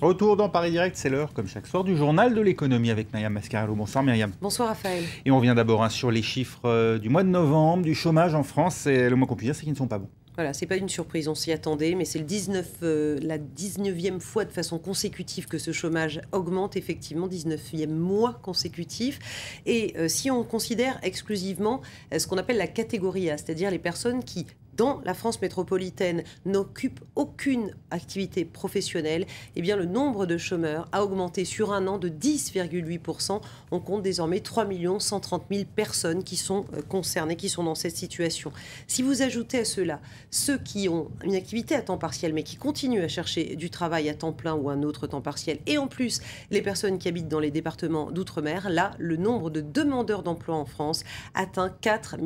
Retour dans Paris Direct, c'est l'heure, comme chaque soir, du journal de l'économie avec Myriam Mascarello. Bonsoir Myriam. Bonsoir Raphaël. Et on revient d'abord sur les chiffres du mois de novembre, du chômage en France. Et le moins qu'on puisse dire, c'est qu'ils ne sont pas bons. Voilà, c'est pas une surprise, on s'y attendait, mais c'est la 19e fois de façon consécutive que ce chômage augmente, effectivement, 19e mois consécutif. Et si on considère exclusivement ce qu'on appelle la catégorie A, c'est-à-dire les personnes qui, dans la France métropolitaine, n'occupent aucune activité professionnelle, eh bien le nombre de chômeurs a augmenté sur un an de 10,8%. On compte désormais 3 130 000 personnes qui sont concernées, qui sont dans cette situation. Si vous ajoutez à cela ceux qui ont une activité à temps partiel, mais qui continuent à chercher du travail à temps plein ou un autre temps partiel, et en plus les personnes qui habitent dans les départements d'outre-mer, là, le nombre de demandeurs d'emploi en France atteint 4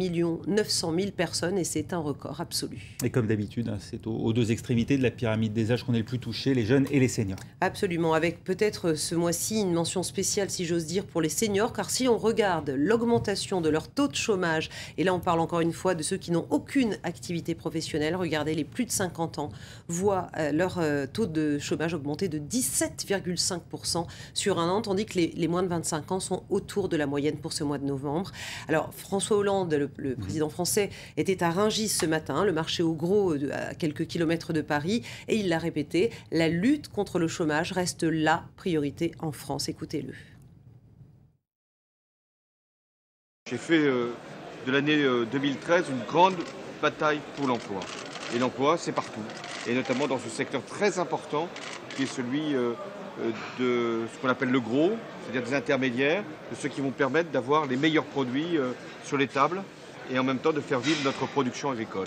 900 000 personnes, et c'est un record absolu. Et comme d'habitude, c'est aux deux extrémités de la pyramide des âges qu'on est le plus touchés, les jeunes et les seniors. Absolument, avec peut-être ce mois-ci une mention spéciale, si j'ose dire, pour les seniors, car si on regarde l'augmentation de leur taux de chômage, et là on parle encore une fois de ceux qui n'ont aucune activité professionnelle, regardez, les plus de 50 ans voient leur taux de chômage augmenter de 17,5% sur un an, tandis que les moins de 25 ans sont autour de la moyenne pour ce mois de novembre. Alors François Hollande, le président français, était à Rungis ce matin, le marché au gros à quelques kilomètres de Paris, et il l'a répété, la lutte contre le chômage reste la priorité en France. Écoutez-le. J'ai fait de l'année 2013 une grande bataille pour l'emploi. Et l'emploi, c'est partout, et notamment dans ce secteur très important qui est celui de ce qu'on appelle le gros, c'est-à-dire des intermédiaires, de ceux qui vont permettre d'avoir les meilleurs produits sur les tables et en même temps de faire vivre notre production agricole.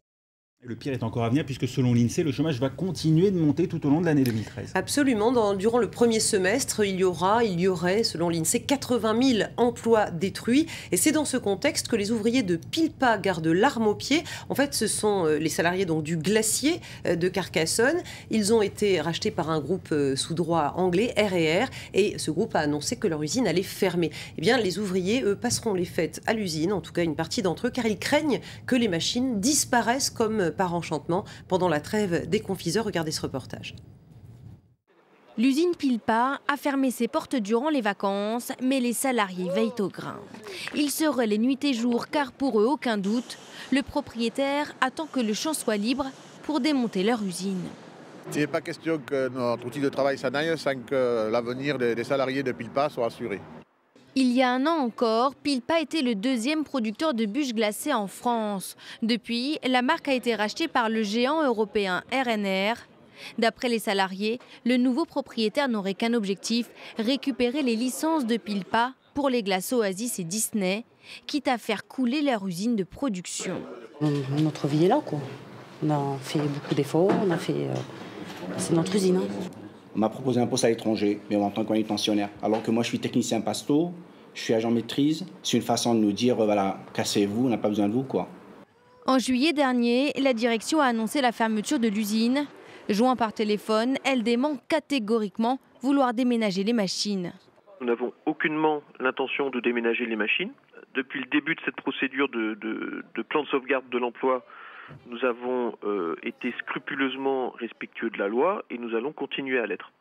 Le pire est encore à venir puisque selon l'INSEE, le chômage va continuer de monter tout au long de l'année 2013. Absolument. Durant le premier semestre, il y aurait, selon l'INSEE, 80 000 emplois détruits. Et c'est dans ce contexte que les ouvriers de Pilpa gardent l'arme au pied. En fait, ce sont les salariés donc, du glacier de Carcassonne. Ils ont été rachetés par un groupe sous droit anglais, R&R. Et ce groupe a annoncé que leur usine allait fermer. Eh bien, les ouvriers, eux, passeront les fêtes à l'usine, en tout cas une partie d'entre eux, car ils craignent que les machines disparaissent comme par enchantement pendant la trêve des confiseurs. Regardez ce reportage. L'usine Pilpa a fermé ses portes durant les vacances, mais les salariés veillent au grain. Ils se relaient nuit et jour car pour eux, aucun doute, le propriétaire attend que le champ soit libre pour démonter leur usine. Il n'est pas question que notre outil de travail s'en aille sans que l'avenir des salariés de Pilpa soit assuré. Il y a un an encore, Pilpa était le deuxième producteur de bûches glacées en France. Depuis, la marque a été rachetée par le géant européen R&R. D'après les salariés, le nouveau propriétaire n'aurait qu'un objectif, récupérer les licences de Pilpa pour les glaces Oasis et Disney, quitte à faire couler leur usine de production. Notre vie est là, quoi. On a fait beaucoup d'efforts, c'est notre usine. Hein. On m'a proposé un poste à l'étranger, mais en tant que manutentionnaire. Alors que moi, je suis technicien pasto, je suis agent maîtrise. C'est une façon de nous dire, voilà, cassez-vous, on n'a pas besoin de vous, quoi. En juillet dernier, la direction a annoncé la fermeture de l'usine. Joint par téléphone, elle dément catégoriquement vouloir déménager les machines. Nous n'avons aucunement l'intention de déménager les machines. Depuis le début de cette procédure de plan de sauvegarde de l'emploi, nous avons été scrupuleusement respectueux de la loi et nous allons continuer à l'être.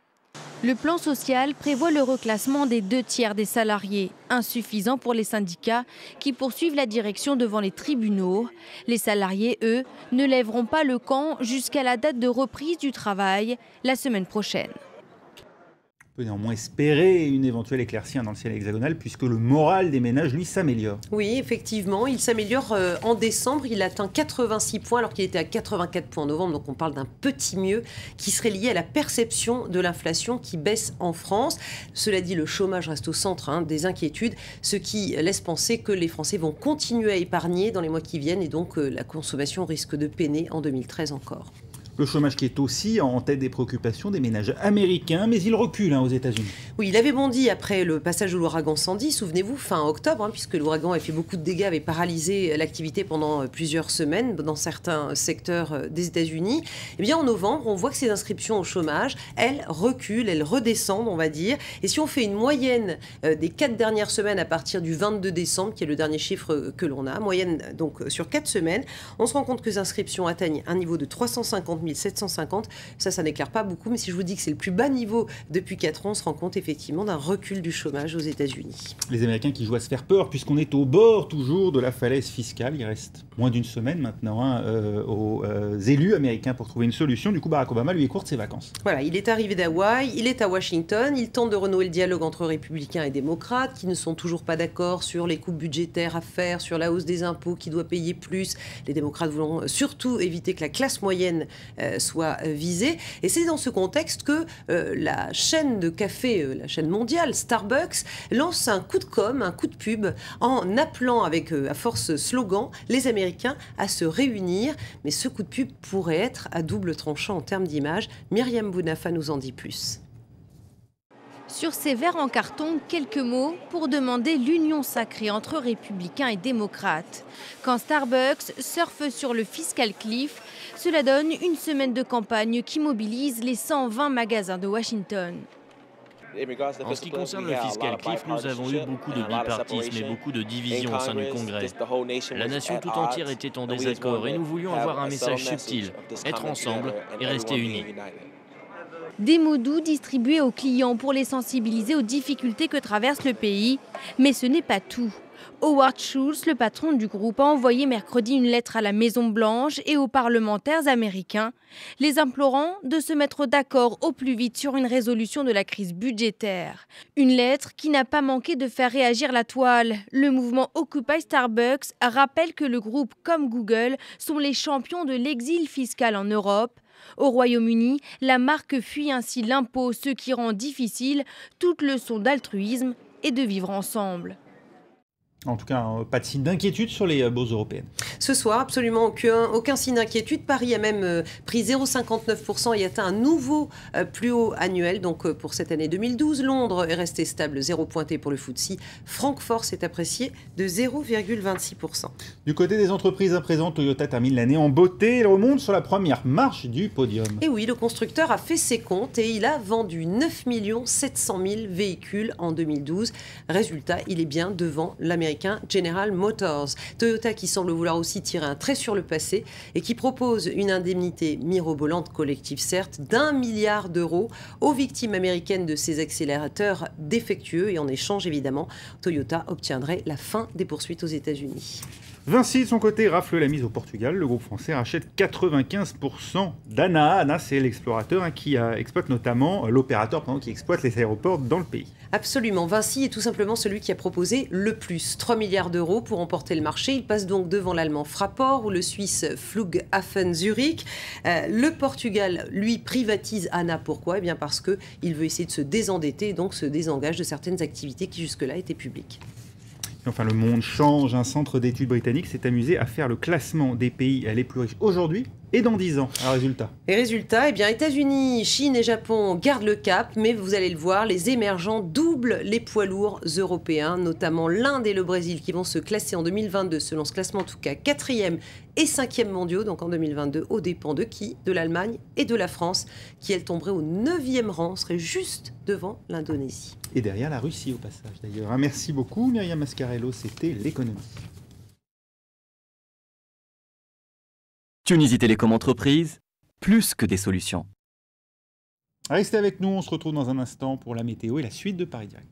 Le plan social prévoit le reclassement des 2/3 des salariés, insuffisant pour les syndicats qui poursuivent la direction devant les tribunaux. Les salariés, eux, ne lèveront pas le camp jusqu'à la date de reprise du travail la semaine prochaine. On peut néanmoins espérer une éventuelle éclaircie dans le ciel hexagonal puisque le moral des ménages, lui, s'améliore. Oui, effectivement, il s'améliore en décembre. Il atteint 86 points alors qu'il était à 84 points en novembre. Donc on parle d'un petit mieux qui serait lié à la perception de l'inflation qui baisse en France. Cela dit, le chômage reste au centre des inquiétudes, ce qui laisse penser que les Français vont continuer à épargner dans les mois qui viennent et donc la consommation risque de peiner en 2013 encore. Le chômage qui est aussi en tête des préoccupations des ménages américains, mais il recule aux États-Unis. Oui, il avait bondi après le passage de l'ouragan Sandy, souvenez-vous, fin octobre, puisque l'ouragan a fait beaucoup de dégâts, avait paralysé l'activité pendant plusieurs semaines dans certains secteurs des États-Unis. Eh bien, en novembre, on voit que ces inscriptions au chômage, elles reculent, elles redescendent, on va dire. Et si on fait une moyenne des 4 dernières semaines à partir du 22 décembre, qui est le dernier chiffre que l'on a, moyenne donc sur 4 semaines, on se rend compte que ces inscriptions atteignent un niveau de 350 750. Ça n'éclaire pas beaucoup, mais si je vous dis que c'est le plus bas niveau depuis 4 ans, on se rend compte effectivement d'un recul du chômage aux États-Unis. Les Américains qui jouent à se faire peur, puisqu'on est au bord toujours de la falaise fiscale. Il reste moins d'une semaine maintenant aux élus américains pour trouver une solution. Du coup, Barack Obama lui écourte ses vacances. Voilà, il est arrivé d'Hawaï, il est à Washington, il tente de renouer le dialogue entre républicains et démocrates qui ne sont toujours pas d'accord sur les coupes budgétaires à faire, sur la hausse des impôts qui doit payer plus. Les démocrates voulont surtout éviter que la classe moyenne soit visée. Et c'est dans ce contexte que la chaîne de café, la chaîne mondiale, Starbucks, lance un coup de com', un coup de pub, en appelant avec, à force slogan, les Américains à se réunir. Mais ce coup de pub pourrait être à double tranchant en termes d'image. Myriam Bounafa nous en dit plus. Sur ces verres en carton, quelques mots pour demander l'union sacrée entre républicains et démocrates. Quand Starbucks surfe sur le fiscal cliff, cela donne une semaine de campagne qui mobilise les 120 magasins de Washington. En ce qui concerne le fiscal cliff, nous avons eu beaucoup de bipartisme et beaucoup de divisions au sein du Congrès. La nation tout entière était en désaccord et nous voulions avoir un message subtil, être ensemble et rester unis. Des mots doux distribués aux clients pour les sensibiliser aux difficultés que traverse le pays. Mais ce n'est pas tout. Howard Schultz, le patron du groupe, a envoyé mercredi une lettre à la Maison-Blanche et aux parlementaires américains, les implorant de se mettre d'accord au plus vite sur une résolution de la crise budgétaire. Une lettre qui n'a pas manqué de faire réagir la toile. Le mouvement Occupy Starbucks rappelle que le groupe comme Google sont les champions de l'exil fiscal en Europe. Au Royaume-Uni, la marque fuit ainsi l'impôt, ce qui rend difficile toute leçon d'altruisme et de vivre ensemble. En tout cas, pas de signe d'inquiétude sur les bourses européennes. Ce soir, absolument aucun signe d'inquiétude. Paris a même pris 0,59% et atteint un nouveau plus haut annuel donc pour cette année 2012. Londres est resté stable, 0 pointé pour le FTSE. Francfort s'est apprécié de 0,26%. Du côté des entreprises à présent, Toyota termine l'année en beauté. Elle remonte sur la première marche du podium. Et oui, le constructeur a fait ses comptes et il a vendu 9 700 000 véhicules en 2012. Résultat, il est bien devant l'américain General Motors. Toyota qui semble vouloir aussi tirer un trait sur le passé et qui propose une indemnité mirobolante collective certes d'1 milliard d'euros aux victimes américaines de ces accélérateurs défectueux et en échange évidemment Toyota obtiendrait la fin des poursuites aux États-Unis. Vinci, de son côté, rafle la mise au Portugal. Le groupe français rachète 95% d'ANA. ANA, c'est l'explorateur qui exploite notamment l'opérateur qui exploite les aéroports dans le pays. Absolument. Vinci est tout simplement celui qui a proposé le plus. 3 milliards d'euros pour emporter le marché. Il passe donc devant l'allemand Fraport ou le suisse Flughafen Zurich. Le Portugal, lui, privatise ANA. Pourquoi ? Eh bien parce qu'il veut essayer de se désendetter et donc se désengage de certaines activités qui jusque-là étaient publiques. Enfin, le monde change. Un centre d'études britannique s'est amusé à faire le classement des pays les plus riches aujourd'hui et dans 10 ans. Un résultat. Et résultat, eh bien, États-Unis, Chine et Japon gardent le cap, mais vous allez le voir, les émergents doublent les poids lourds européens, notamment l'Inde et le Brésil qui vont se classer en 2022, selon ce classement en tout cas, 4e et 5e mondiaux, donc en 2022, aux dépens de qui ? De l'Allemagne et de la France, qui elle tomberait au 9e rang, serait juste devant l'Indonésie. Et derrière la Russie au passage d'ailleurs. Merci beaucoup Myriam Mascarello, c'était l'économie. Tunisie Télécom Entreprise, plus que des solutions. Restez avec nous, on se retrouve dans un instant pour la météo et la suite de Paris Direct.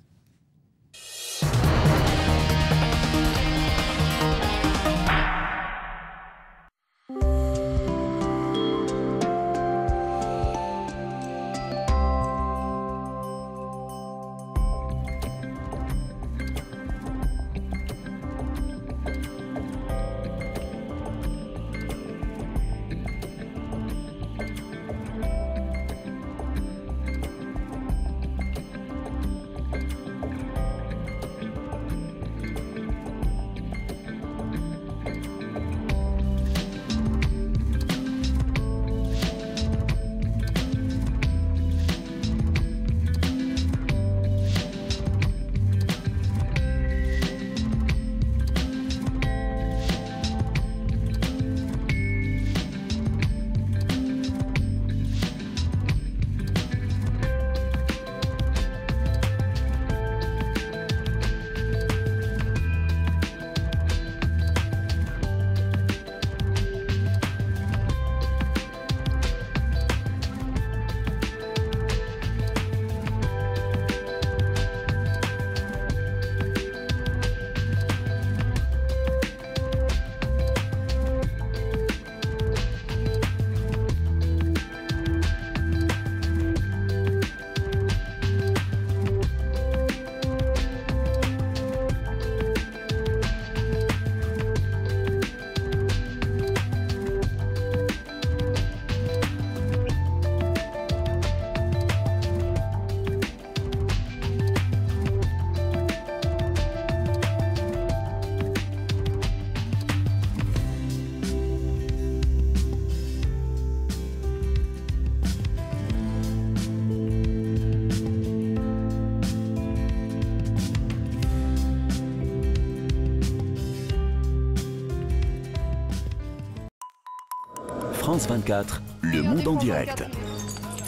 France 24, le monde en direct.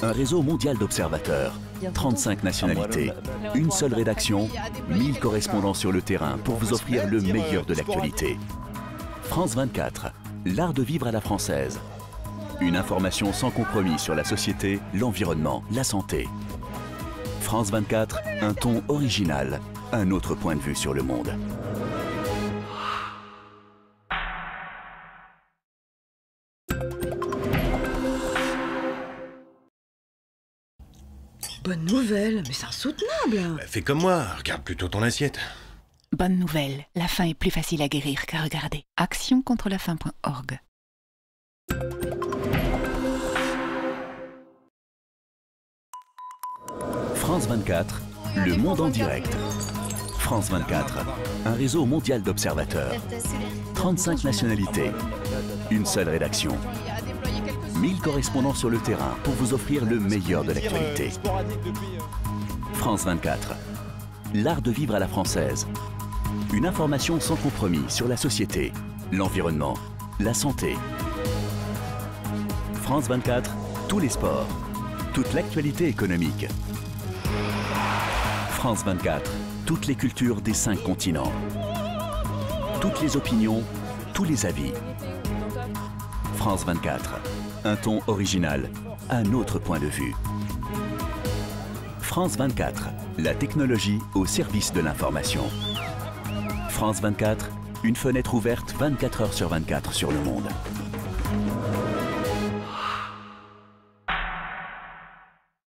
Un réseau mondial d'observateurs, 35 nationalités, une seule rédaction, 1000 correspondants sur le terrain pour vous offrir le meilleur de l'actualité. France 24, l'art de vivre à la française. Une information sans compromis sur la société, l'environnement, la santé. France 24, un ton original, un autre point de vue sur le monde. Bonne nouvelle, mais c'est insoutenable. Bah, fais comme moi, regarde plutôt ton assiette. Bonne nouvelle, la faim est plus facile à guérir qu'à regarder. actioncontrelafaim.org. France 24, le monde en direct. France 24, un réseau mondial d'observateurs. 35 nationalités, une seule rédaction. 1000 correspondants sur le terrain pour vous offrir le meilleur de l'actualité. France 24, l'art de vivre à la française. Une information sans compromis sur la société, l'environnement, la santé. France 24, tous les sports, toute l'actualité économique. France 24, toutes les cultures des 5 continents. Toutes les opinions, tous les avis. France 24, un ton original, un autre point de vue. France 24, la technologie au service de l'information. France 24, une fenêtre ouverte 24 heures sur 24 sur le monde.